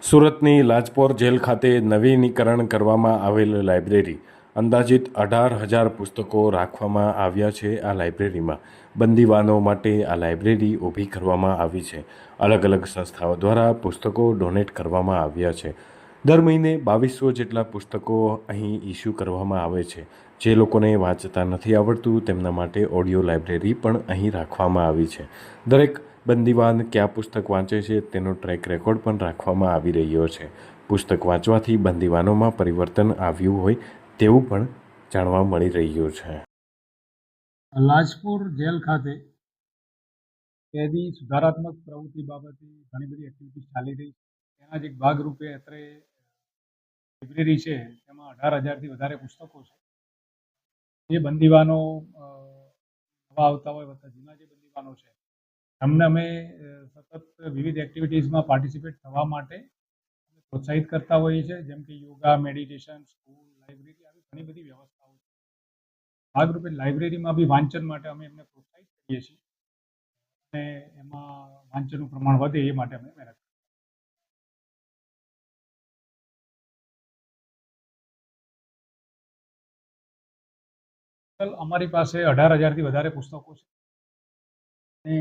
સુરતની લાજપોર જેલ ખાતે નવીનીકરણ કરવામાં આવેલ લાઇબ્રેરી અંદાજિત 18,000 પુસ્તકો રાખવામાં આવ્યા છે. આ લાઇબ્રેરીમાં બંદીવાનો માટે આ લાઇબ્રેરી ઊભી કરવામાં આવી છે. અલગ અલગ સંસ્થાઓ દ્વારા પુસ્તકો ડોનેટ કરવામાં આવ્યા છે. દર મહિને 2200 જેટલા પુસ્તકો અહીં ઇસ્યુ કરવામાં આવે છે. જે લોકોને વાંચતા નથી આવડતું તેમના માટે ઓડિયો લાઇબ્રેરી પણ અહીં રાખવામાં આવી છે. દરેક બંદીવાન કયા પુસ્તક વાંચે છે તેનો ટ્રેક રેકોર્ડ પણ રાખવામાં આવી રહ્યો છે. પુસ્તક વાંચવાથી બંદીવાનોમાં પરિવર્તન આવ્યું હોય તેવું પણ જાણવા મળી રહ્યું છે. લાજપોર જેલ ખાતે કેદી સુધારાત્મક પ્રવૃત્તિ બાબતે ઘણી બધી એક્ટિવિટીઝ ચાલી રહી છે. તેના જ એક ભાગરૂપે અત્રે લાઇબ્રેરી છે તેમાં 18,000થી વધારે પુસ્તકો છે. જે બંદીવાનો નવા આવતા હોય વત્તા જૂના જે બંદીવાનો છે અમને અમે સતત વિવિધ એક્ટિવિટીઝમાં પાર્ટિસિપેટ થવા માટે પ્રોત્સાહિત કરતા હોઈએ છીએ, જેમ કે યોગા, મેડિટેશન, સ્કૂલ, લાઇબ્રેરી આવી ઘણી બધી વ્યવસ્થાઓ છે. ભાગરૂપે લાઇબ્રેરીમાં બી વાંચન માટે અમે એમને પ્રોત્સાહિત કરીએ છીએ અને એમાં વાંચનનું પ્રમાણ વધે એ માટે અમે મહેનત કરીએ. અમારી પાસે 18,000થી વધારે પુસ્તકો છે અને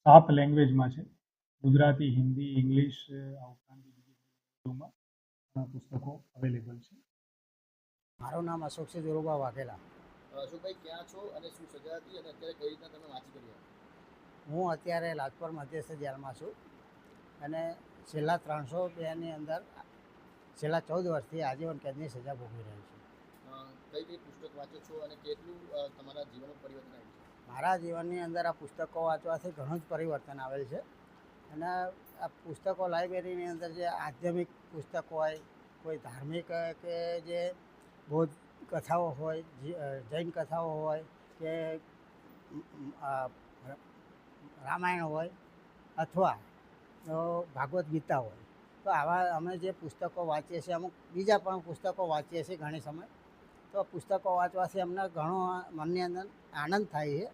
7 લેંગ્વેજમાં છે. ગુજરાતી, હિન્દી, ઇંગ્લિશ આ ઉપરાંત બીજી પુસ્તકો અવેલેબલ છે. મારું નામ અશોક છે ધીરુભા વાઘેલા. અશોકભાઈ ક્યાં છો અને શું સજા હતી અને અત્યારે કઈ રીતના તમે વાંચી કરી? હું અત્યારે લાજપોર મધ્યસ્થ જેલમાં છું અને છેલ્લા 302ની અંદર છેલ્લા 14 વર્ષથી આજીવન કેદની સજા ભોગવી રહ્યો છું. કઈ કઈ પુસ્તક વાંચો છો અને કેટલું તમારા જીવનમાં પરિવર્તન આવ્યું છે? મારા જીવનની અંદર આ પુસ્તકો વાંચવાથી ઘણું જ પરિવર્તન આવેલ છે અને આ પુસ્તકો લાઇબ્રેરીની અંદર જે આધ્યાત્મિક પુસ્તકો હોય, કોઈ ધાર્મિક કે જે બૌદ્ધ કથાઓ હોય, જૈન કથાઓ હોય કે રામાયણ હોય અથવા તો ભાગવદ્ ગીતા હોય, તો આવા અમે જે પુસ્તકો વાંચીએ છીએ, અમુક બીજા પણ પુસ્તકો વાંચીએ છીએ ઘણી સમય. તો પુસ્તકો વાંચવાથી અમને ઘણો મનની અંદર આનંદ થાય છે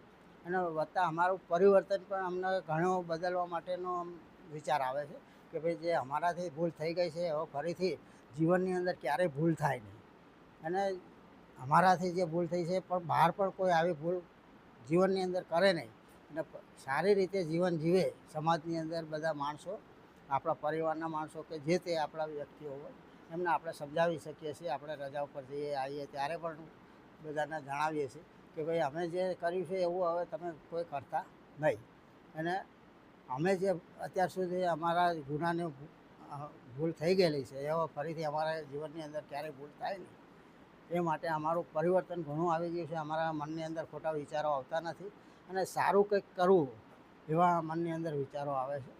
અને વત્તા અમારું પરિવર્તન પણ અમને ઘણું બદલવા માટેનો વિચાર આવે છે કે ભાઈ જે અમારાથી ભૂલ થઈ ગઈ છે હવે ફરીથી જીવનની અંદર ક્યારેય ભૂલ થાય નહીં અને અમારાથી જે ભૂલ થઈ છે પણ બહાર પણ કોઈ આવી ભૂલ જીવનની અંદર કરે નહીં અને સારી રીતે જીવન જીવે. સમાજની અંદર બધા માણસો, આપણા પરિવારના માણસો કે જે તે આપણા વ્યક્તિઓ હોય એમને આપણે સમજાવી શકીએ છીએ. આપણે રજા ઉપર જઈએ આવીએ ત્યારે પણ બધાને જણાવીએ છીએ કે ભાઈ અમે જે કર્યું છે એવું હવે તમે કોઈ કરતા નહીં અને અમે જે અત્યાર સુધી અમારા ગુનાની ભૂલ થઈ ગયેલી છે એવો ફરીથી અમારા જીવનની અંદર ક્યારેય ભૂલ થાય નહીં એ માટે અમારું પરિવર્તન ઘણું આવી ગયું છે. અમારા મનની અંદર ખોટા વિચારો આવતા નથી અને સારું કંઈક કરવું એવા મનની અંદર વિચારો આવે છે.